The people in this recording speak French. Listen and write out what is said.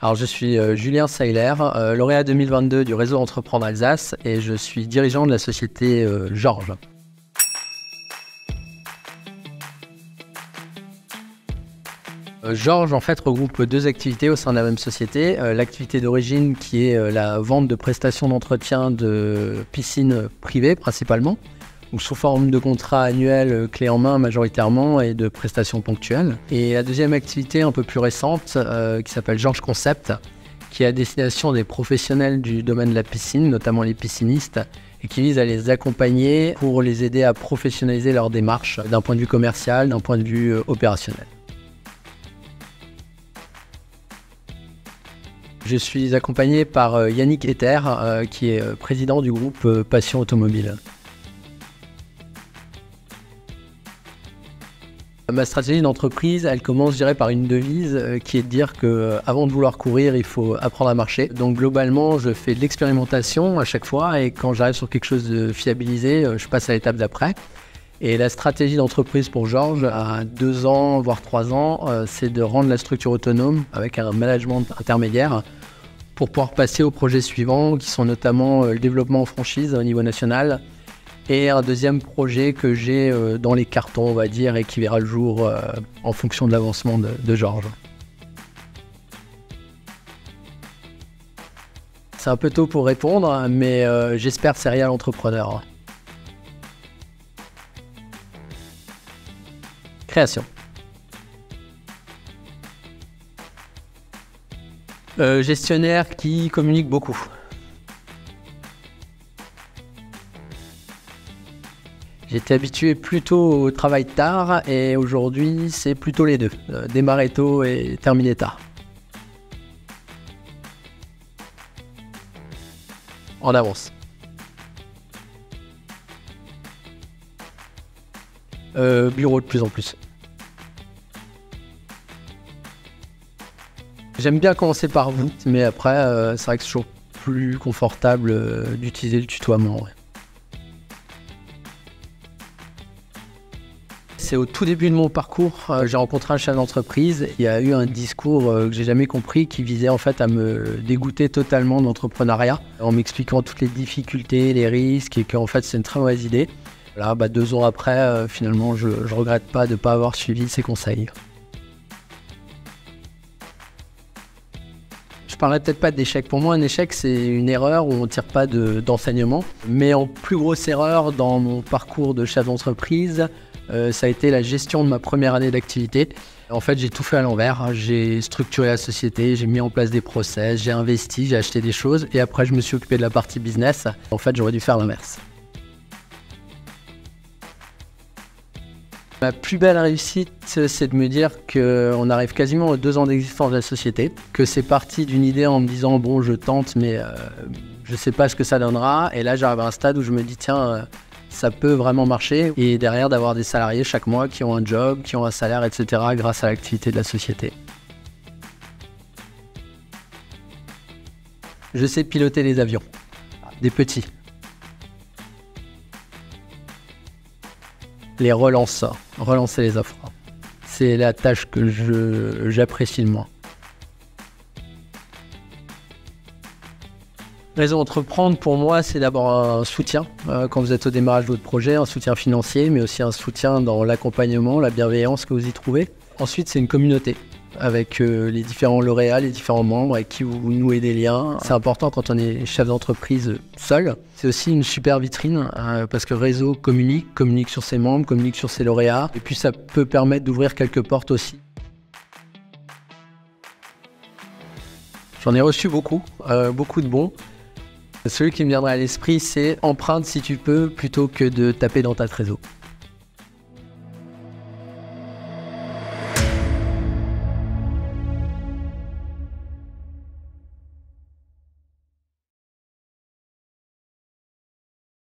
Alors, je suis Julien Seiler, lauréat 2022 du réseau Entreprendre Alsace et je suis dirigeant de la société Georges. Georges, en fait, regroupe deux activités au sein de la même société. L'activité d'origine qui est la vente de prestations d'entretien de piscines privées principalement, donc sous forme de contrats annuels clés en main majoritairement et de prestations ponctuelles. Et la deuxième activité un peu plus récente qui s'appelle Georges Concept, qui est à destination des professionnels du domaine de la piscine, notamment les piscinistes, et qui vise à les accompagner pour les aider à professionnaliser leur démarche d'un point de vue commercial, d'un point de vue opérationnel. Je suis accompagné par Yannick Ether, qui est président du groupe Passion Automobile. Ma stratégie d'entreprise, elle commence, je dirais, par une devise qui est de dire qu'avant de vouloir courir, il faut apprendre à marcher. Donc globalement, je fais de l'expérimentation à chaque fois et quand j'arrive sur quelque chose de fiabilisé, je passe à l'étape d'après. Et la stratégie d'entreprise pour Georges, à 2 ans, voire 3 ans, c'est de rendre la structure autonome avec un management intermédiaire pour pouvoir passer aux projets suivants qui sont notamment le développement en franchise au niveau national et un deuxième projet que j'ai dans les cartons, on va dire, et qui verra le jour en fonction de l'avancement de Georges. C'est un peu tôt pour répondre, mais j'espère serial entrepreneur. Création. Gestionnaire qui communique beaucoup. J'étais habitué plutôt au travail tard et aujourd'hui c'est plutôt les deux, démarrer tôt et terminer tard. En avance. Bureau de plus en plus. J'aime bien commencer par vous, mais après c'est vrai que c'est toujours plus confortable d'utiliser le tutoiement. Ouais. C'est au tout début de mon parcours, j'ai rencontré un chef d'entreprise. Il y a eu un discours que j'ai jamais compris qui visait en fait à me dégoûter totalement de l'entrepreneuriat en m'expliquant toutes les difficultés, les risques et qu'en fait c'est une très mauvaise idée. Là, 2 ans après, finalement, je regrette pas de ne pas avoir suivi ses conseils. Je parlerai peut-être pas d'échec. Pour moi, un échec, c'est une erreur où on ne tire pas d'enseignement. Mais en plus grosse erreur dans mon parcours de chef d'entreprise, ça a été la gestion de ma première année d'activité. En fait, j'ai tout fait à l'envers. J'ai structuré la société, j'ai mis en place des process, j'ai investi, j'ai acheté des choses. Et après, je me suis occupé de la partie business. En fait, j'aurais dû faire l'inverse. Ma plus belle réussite, c'est de me dire qu'on arrive quasiment aux 2 ans d'existence de la société, que c'est parti d'une idée en me disant bon, je tente, mais je sais pas ce que ça donnera. Et là, j'arrive à un stade où je me dis tiens, ça peut vraiment marcher. Et derrière, d'avoir des salariés chaque mois qui ont un job, qui ont un salaire, etc. grâce à l'activité de la société. Je sais piloter les avions, des petits. Les relancer les offres. C'est la tâche que j'apprécie le moins. Réseau Entreprendre, pour moi, c'est d'abord un soutien quand vous êtes au démarrage de votre projet, un soutien financier, mais aussi un soutien dans l'accompagnement, la bienveillance que vous y trouvez. Ensuite, c'est une communauté avec les différents lauréats, les différents membres avec qui vous nouez des liens. C'est important quand on est chef d'entreprise seul. C'est aussi une super vitrine parce que Réseau communique sur ses membres, communique sur ses lauréats. Et puis ça peut permettre d'ouvrir quelques portes aussi. J'en ai reçu beaucoup de bons. Celui qui me viendrait à l'esprit, c'est emprunte si tu peux plutôt que de taper dans ta trésor.